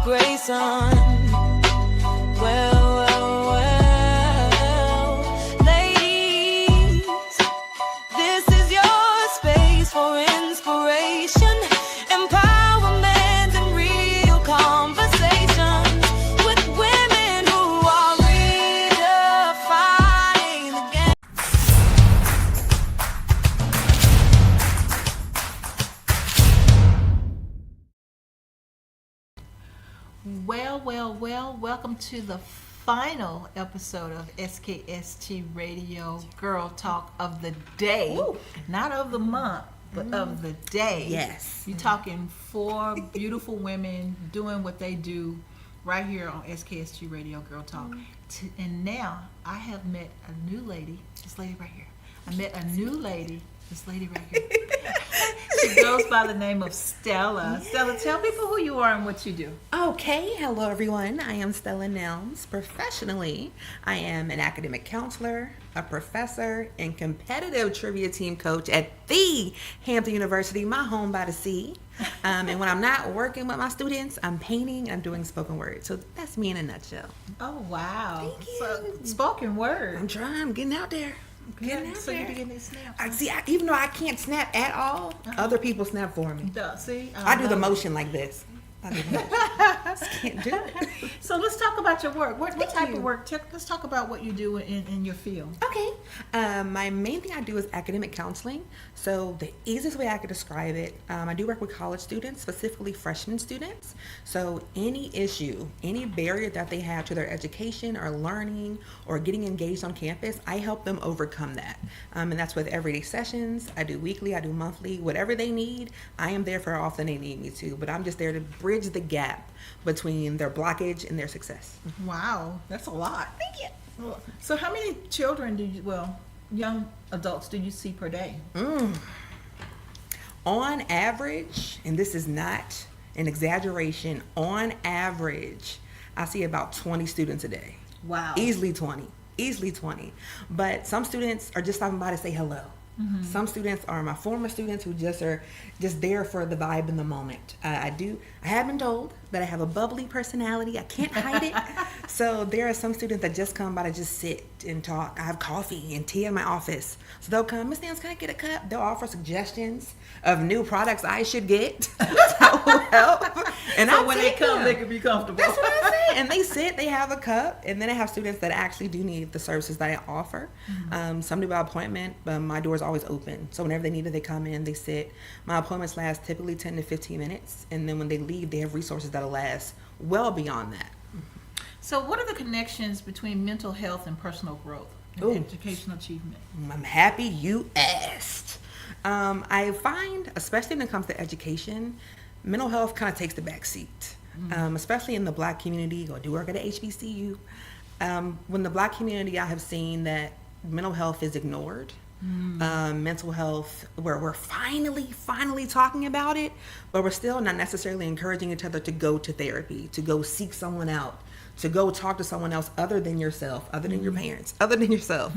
Grayson. Well, ladies, this is your space for inspiration, empowerment, and real conversations with women who are redefining the game. Well, welcome to the final episode of SKST Radio Girl Talk of the Day. Ooh. Not of the month, but of the day. Yes. You're talking four beautiful women doing what they do right here on SKST Radio Girl Talk. And now I have met a new lady, this lady right here. I met a new lady, this lady right here. She goes by the name of Stella. Yes. Stella, tell people who you are and what you do. Okay, hello everyone. I am Stella Nelms. Professionally, I am an academic counselor, a professor, and competitive trivia team coach at the Hampton University, my home by the sea. And when I'm not working with my students, I'm painting, I'm doing spoken word. So that's me in a nutshell. Oh, wow. Thank you. So, spoken word. I'm trying, I'm getting out there. Good. So you be getting these snaps. Even though I can't snap at all, other people snap for me. Duh, see? I do the motion like this. I do the motion. Just can't do it. So let's talk about your work. What type you. of work? Let's talk about what you do in your field. Okay. My main thing I do is academic counseling. So the easiest way I could describe it, I do work with college students, specifically freshman students. So any issue, any barrier that they have to their education or learning or getting engaged on campus, I help them overcome that. And that's with everyday sessions. I do weekly, I do monthly, whatever they need. I am there for how often they need me to, but I'm just there to bridge the gap between their blockage and their success. Wow, that's a lot. Thank you. So how many children young adults do you see per day? On average, and this is not an exaggeration, on average, I see about 20 students a day. Wow. Easily 20. But some students are just stopping by to say hello. Mm-hmm. Some students are my former students who just are just there for the vibe in the moment. I have been told that I have a bubbly personality. I can't hide it. So there are some students that just come by to just sit and talk. I have coffee and tea in my office. So they'll come, Miss Nance, can I get a cup? They'll offer suggestions of new products I should get that will help. And so when they come, they can be comfortable. That's what I say. And they sit, they have a cup, and then I have students that actually do need the services that I offer. Mm-hmm. Some do by appointment, but my door is always open. So whenever they need it, they come in, they sit. My appointments last typically 10 to 15 minutes, and then when they leave, they have resources that'll last well beyond that. So what are the connections between mental health and personal growth and educational achievement? I'm happy you asked. I find, especially when it comes to education, mental health kind of takes the back seat, especially in the Black community. I do work at a HBCU. When the Black community, I have seen that mental health is ignored. Mental health, where we're finally talking about it, but we're still not necessarily encouraging each other to go to therapy, to go seek someone out, to go talk to someone else other than yourself, other than your parents, other than yourself.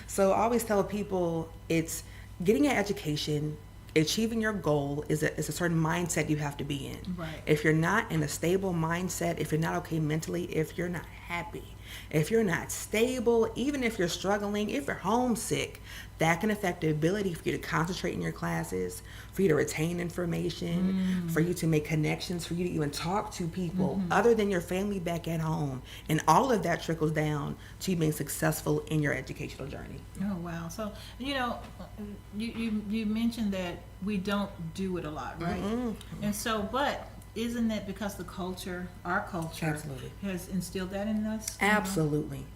So I always tell people it's getting an education, achieving your goal is a certain mindset you have to be in. Right. If you're not in a stable mindset, if you're not okay mentally, if you're not happy, if you're not stable, even if you're struggling, if you're homesick, that can affect the ability for you to concentrate in your classes, for you to retain information, for you to make connections, for you to even talk to people other than your family back at home. And all of that trickles down to you being successful in your educational journey. Oh, wow. So, you mentioned that we don't do it a lot, right? And so, but isn't that because our culture Absolutely. has instilled that in us? Absolutely.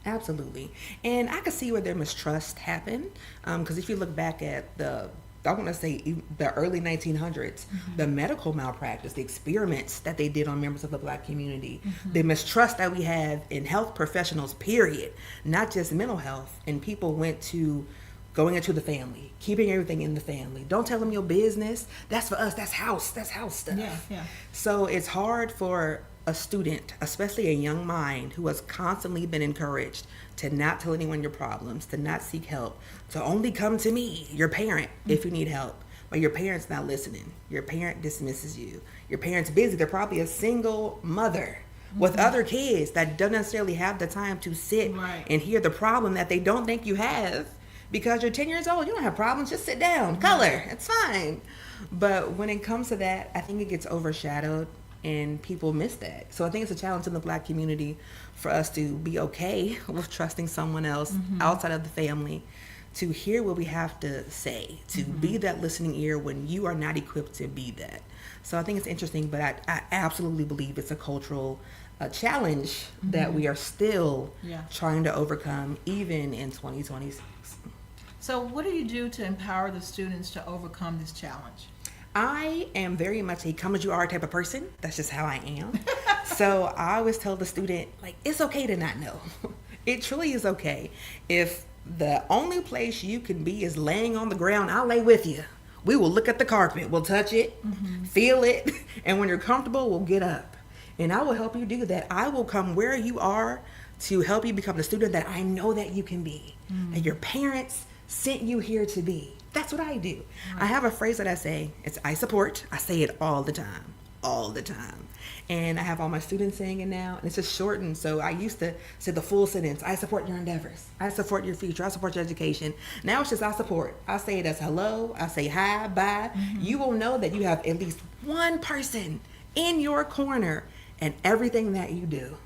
And I can see where their mistrust happened, because if you look back at the early 1900s, the medical malpractice, the experiments that they did on members of the Black community, the mistrust that we have in health professionals, period, not just mental health, and people went to going into the family, keeping everything in the family. Don't tell them your business. That's for us. That's house stuff. Yeah. So it's hard for a student, especially a young mind who has constantly been encouraged to not tell anyone your problems, to not seek help, to only come to me, your parent, if you need help. but your parent's not listening. Your parent dismisses you. Your parent's busy. They're probably a single mother with other kids that don't necessarily have the time to sit and hear the problem that they don't think you have, because you're 10 years old. You don't have problems. Just sit down. Color. It's fine. But when it comes to that, I think it gets overshadowed and people miss that. So I think it's a challenge in the Black community for us to be okay with trusting someone else outside of the family to hear what we have to say, to be that listening ear when you are not equipped to be that. So I think it's interesting, but I absolutely believe it's a cultural challenge that we are still trying to overcome, even in 2026. So what do you do to empower the students to overcome this challenge? I am very much a come as you are type of person. That's just how I am. So I always tell the student, like, it's okay to not know. It truly is okay. If the only place you can be is laying on the ground, I'll lay with you. We will look at the carpet. We'll touch it, feel it. And when you're comfortable, we'll get up. And I will help you do that. I will come where you are to help you become the student that I know that you can be. And your parents sent you here to be. That's what I do. I have a phrase that I say. It's I support. I say it all the time. All the time. And I have all my students saying it now. And it's just shortened. So I used to say the full sentence. I support your endeavors. I support your future. I support your education. Now it's just I support. I say it as hello. I say hi, bye. You will know that you have at least one person in your corner and everything that you do.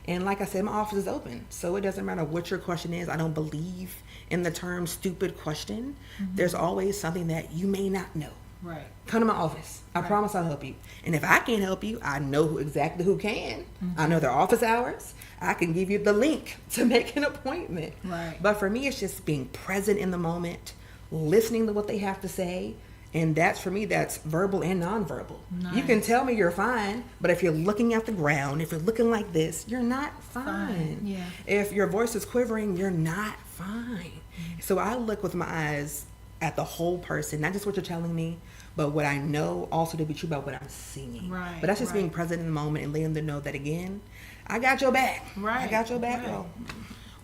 And like I said, my office is open. So it doesn't matter what your question is. I don't believe in the term stupid question. There's always something that you may not know. Right. Come to my office. I promise I'll help you. And if I can't help you, I know exactly who can. I know their office hours. I can give you the link to make an appointment. Right. But for me, it's just being present in the moment, listening to what they have to say. And that's, for me, that's verbal and nonverbal. Nice. You can tell me you're fine, but if you're looking at the ground, if you're looking like this, you're not fine. Yeah. If your voice is quivering, you're not fine. So I look with my eyes at the whole person, not just what you're telling me, but what I know also to be true about what I'm seeing. Right. But that's just being present in the moment and letting them know that, again, I got your back. Right. I got your back, Right. girl.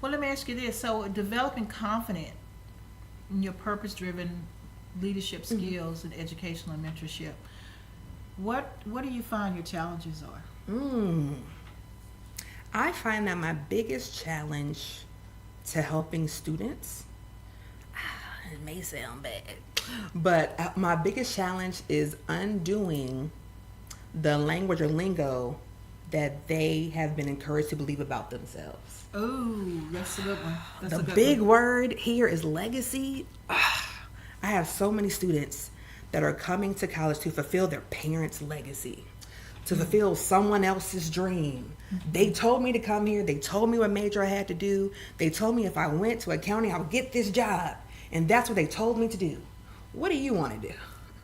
Well, let me ask you this. So developing confidence in your purpose-driven leadership skills and educational and mentorship, what do you find your challenges are? I find that my biggest challenge to helping students, it may sound bad, but my biggest challenge is undoing the language or lingo that they have been encouraged to believe about themselves. Ooh, that's a good one. That's The a good big one. word here is legacy. I have so many students that are coming to college to fulfill their parents' legacy, to fulfill someone else's dream. They told me to come here. They told me what major I had to do. They told me if I went to accounting, I would get this job. And that's what they told me to do. What do you want to do?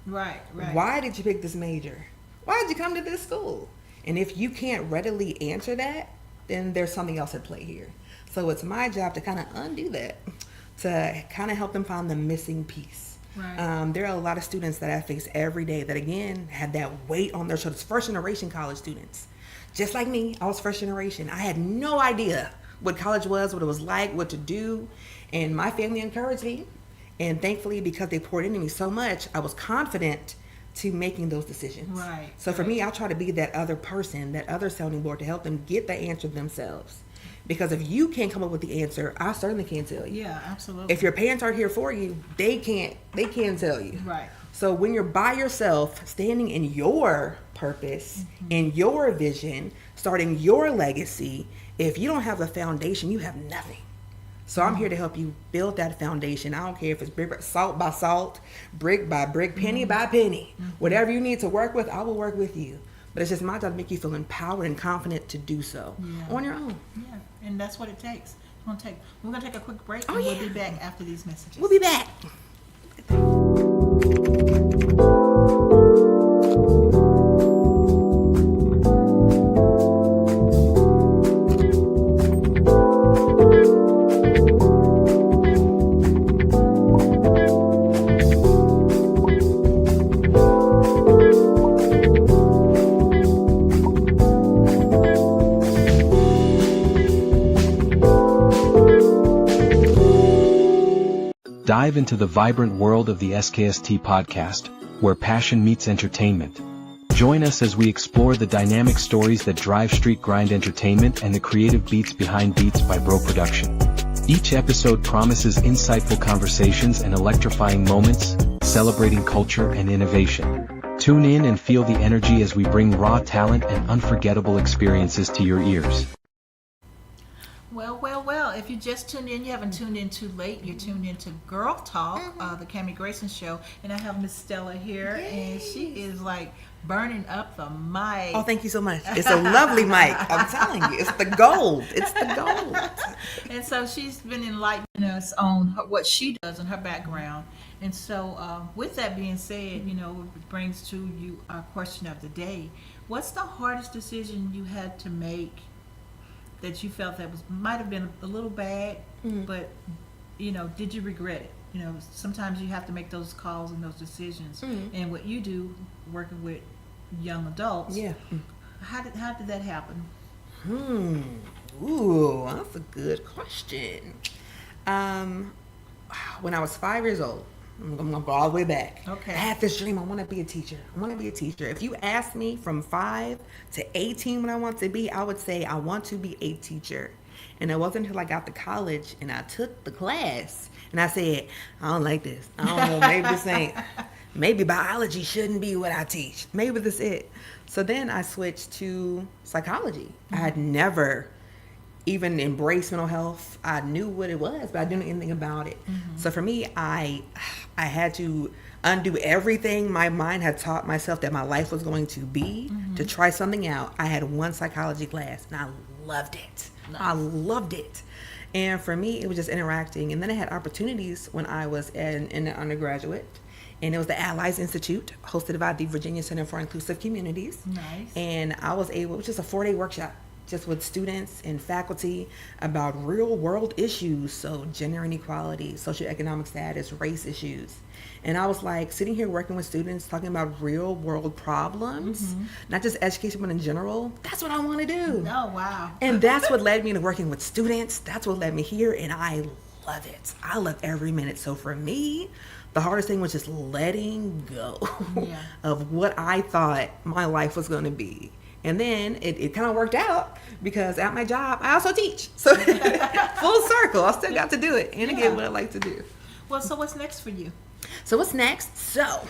Right. Why did you pick this major? Why did you come to this school? And if you can't readily answer that, then there's something else at play here. So it's my job to kind of undo that, to kind of help them find the missing piece. Right. There are a lot of students that I face every day that, again, had that weight on their shoulders. First generation college students. Just like me, I was first generation. I had no idea what college was, what it was like, what to do. And my family encouraged me. And thankfully, because they poured into me so much, I was confident to making those decisions. Right. So for me, I try to be that other person, that other sounding board to help them get the answer themselves. Because if you can't come up with the answer, I certainly can't tell you. Yeah, absolutely. If your parents aren't here for you, they can't tell you. Right. So when you're by yourself, standing in your purpose, in your vision, starting your legacy, if you don't have a foundation, you have nothing. So I'm here to help you build that foundation. I don't care if it's brick, salt by salt, brick by brick, penny by penny. Whatever you need to work with, I will work with you. But it's just my job to make you feel empowered and confident to do so on your own. Yeah, and that's what it takes. We're gonna take a quick break, Oh, and yeah. we'll be back after these messages. We'll be back. dive into the vibrant world of the SKST podcast, where passion meets entertainment. Join us as we explore the dynamic stories that drive Street Grind Entertainment and the creative beats behind Beats by Bro Production. Each episode promises insightful conversations and electrifying moments, celebrating culture and innovation. Tune in and feel the energy as we bring raw talent and unforgettable experiences to your ears. Well, if you just tuned in, you haven't tuned in too late. You're tuned in to Girl Talk, the Kami Grayson show, and I have Miss Stella here, and she is like burning up the mic. Oh, thank you so much. It's a lovely mic. I'm telling you, it's the gold. It's the gold. And so she's been enlightening us on what she does and her background. And so with that being said, it brings to you our question of the day. What's the hardest decision you had to make that you felt that might have been a little bad, but did you regret it? Sometimes you have to make those calls and those decisions. And what you do, working with young adults, how did that happen? Ooh, that's a good question. When I was 5 years old, I'm gonna go all the way back. Okay. I had this dream. I want to be a teacher. If you asked me from 5 to 18 what I want to be, I would say I want to be a teacher. And it wasn't until I got to college and I took the class and I said, I don't like this. I don't know. Maybe biology shouldn't be what I teach. Maybe this is it. So then I switched to psychology. I had never even embraced mental health. I knew what it was, but I didn't know anything about it. So for me, I had to undo everything my mind had taught myself that my life was going to be to try something out. I had one psychology class and I loved it. Nice. I loved it. And for me, it was just interacting. And then I had opportunities when I was in an undergraduate. And it was the Allies Institute, hosted by the Virginia Center for Inclusive Communities. Nice. And I was able, it was just a 4-day workshop, just with students and faculty about real world issues. So gender inequality, socioeconomic status, race issues. And I was like sitting here working with students, talking about real world problems, not just education, but in general. That's what I want to do. Oh, wow. And that's what led me to working with students. That's what led me here. And I love it. I love every minute. So for me, the hardest thing was just letting go of what I thought my life was going to be. And then it kind of worked out because at my job, I also teach. So full circle, I still got to do it and again what I like to do. Well, so what's next for you? So what's next? So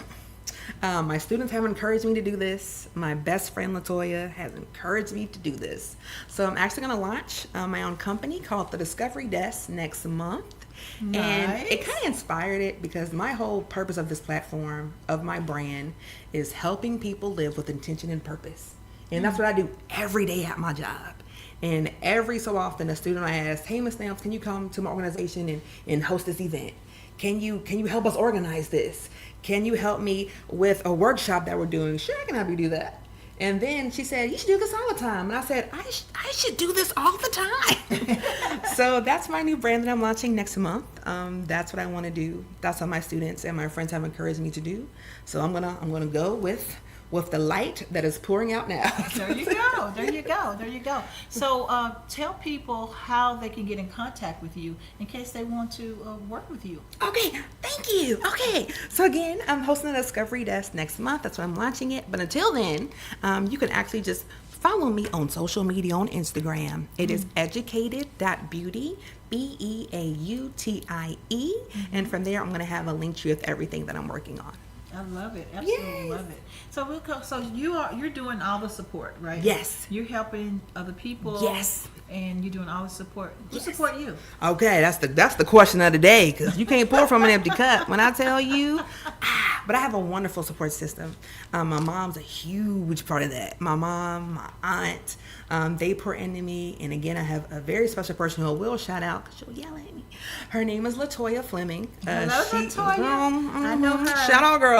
my students have encouraged me to do this. My best friend Latoya has encouraged me to do this. So I'm actually going to launch my own company called The Discovery Desk next month. Nice. And it kind of inspired it because my whole purpose of this platform, of my brand, is helping people live with intention and purpose. And that's what I do every day at my job. And every so often a student I ask, hey, Ms. Nelms, can you come to my organization and host this event? Can you help us organize this? Can you help me with a workshop that we're doing? Sure, I can help you do that. And then she said, you should do this all the time. And I said, I should do this all the time. So that's my new brand that I'm launching next month. That's what I want to do. That's what my students and my friends have encouraged me to do. So I'm gonna go with the light that is pouring out now. There you go. So tell people how they can get in contact with you in case they want to work with you. Okay, thank you. Okay, so again, I'm hosting a Discovery Desk next month. That's when I'm launching it. But until then, you can actually just follow me on social media on Instagram. It is educated.beauty, BEAUTIE. And from there, I'm going to have a link tree with everything that I'm working on. I love it. Absolutely love it. So you're doing all the support, right? Yes. You're helping other people. Yes. And you're doing all the support. Who support you? Okay, that's the question of the day because you can't pour from an empty cup. When I tell you, but I have a wonderful support system. My mom's a huge part of that. My mom, my aunt, they pour into me. And again, I have a very special person who I will shout out because she'll yell at me. Her name is Latoya Fleming. Hello, Latoya. I know her. Shout out, girl.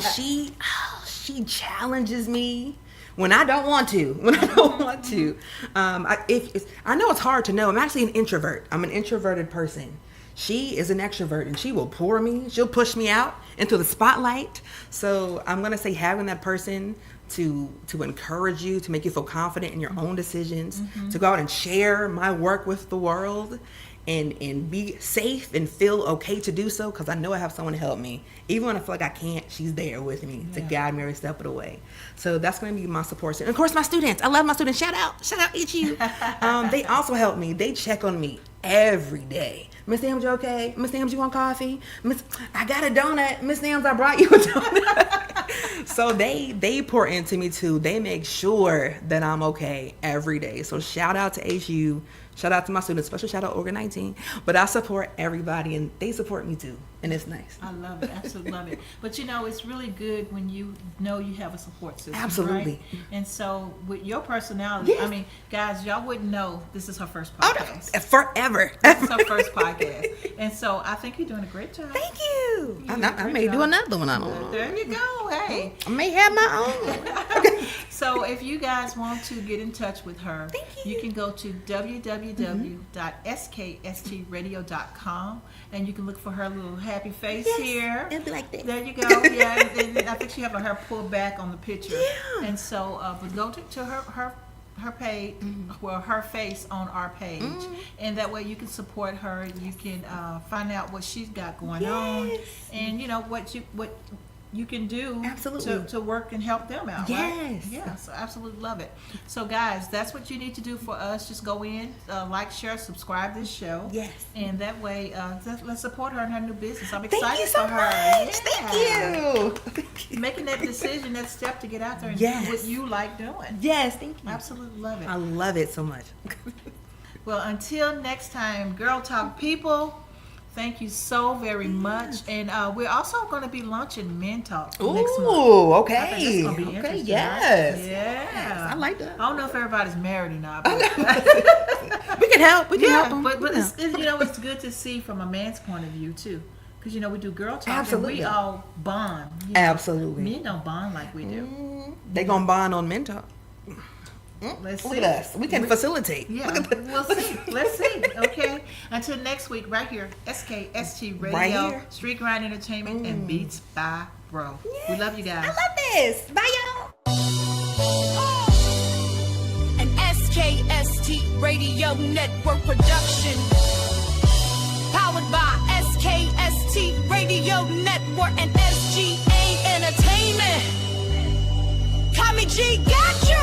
She challenges me when I don't want to. I know it's hard to know. I'm actually an introvert. I'm an introverted person. She is an extrovert, and she will pour me. She'll push me out into the spotlight. So I'm gonna say having that person to encourage you, to make you feel confident in your own decisions, to go out and share my work with the world and be safe and feel okay to do so, because I know I have someone to help me. Even when I feel like I can't, she's there with me to guide me every step of the way. So that's going to be my support system. And of course, my students. I love my students. Shout out HU. They also help me. They check on me every day. Miss Nelms, you okay? Miss Nelms, you want coffee? I got a donut. Miss Nelms, I brought you a donut. So they pour into me too. They make sure that I'm okay every day. So shout out to HU. Shout out to my students. Special shout out Orga 19. But I support everybody, and they support me too. And it's nice. I love it. Absolutely love it. But you know, it's really good when you know you have a support system. Absolutely. Right? And so with your personality, I mean, guys, y'all wouldn't know this is her first podcast. Oh, forever. This is her first podcast. And so I think you're doing a great job. Thank you. You're doing a I great may job. do another one. I don't know. There you go. Hey. I may have my own. So if you guys want to get in touch with her, Thank you can go to www.skstradio.com and you can look for her little happy face here. It'll be like that. There you go. Yeah, and I think she have her pulled back on the picture. Yeah. And so, but go to her page, well, her face on our page, and that way you can support her. You can find out what she's got going on, and you know what you can do Absolutely. to work and help them out. Yes. Right? Yeah, so absolutely love it. So guys, that's what you need to do for us. Just go in, like, share, subscribe this show. Yes. And that way, let's support her in her new business. I'm excited Thank you so for her. much. Yeah. Thank you. Making that decision, that step to get out there and do Yes. what you like doing. Yes, thank you. Absolutely love it. I love it so much. Well, until next time, Girl Talk people, thank you so very much. And we're also going to be launching Men Talk next month. Ooh, I okay. think that's gonna be Okay, interesting, yes. right? Yeah. I like that. I don't know if everybody's married or not. But We can help. We can yeah, help 'em. but Yeah. it's good to see from a man's point of view too. Because we do Girl Talk Absolutely. and we all bond. You know, Absolutely. Men don't bond like we do. They gonna bond on Men Talk. Let's Look see. at us. We can facilitate. Yeah, we'll see. Let's see. Okay. Until next week, right here, SKST Radio, Right here. Street Grind Entertainment, and Beats by Bro. We love you guys. I love this. Bye, y'all. An SKST Radio Network production. Powered by SKST Radio Network and SGA Entertainment. Kami G got you.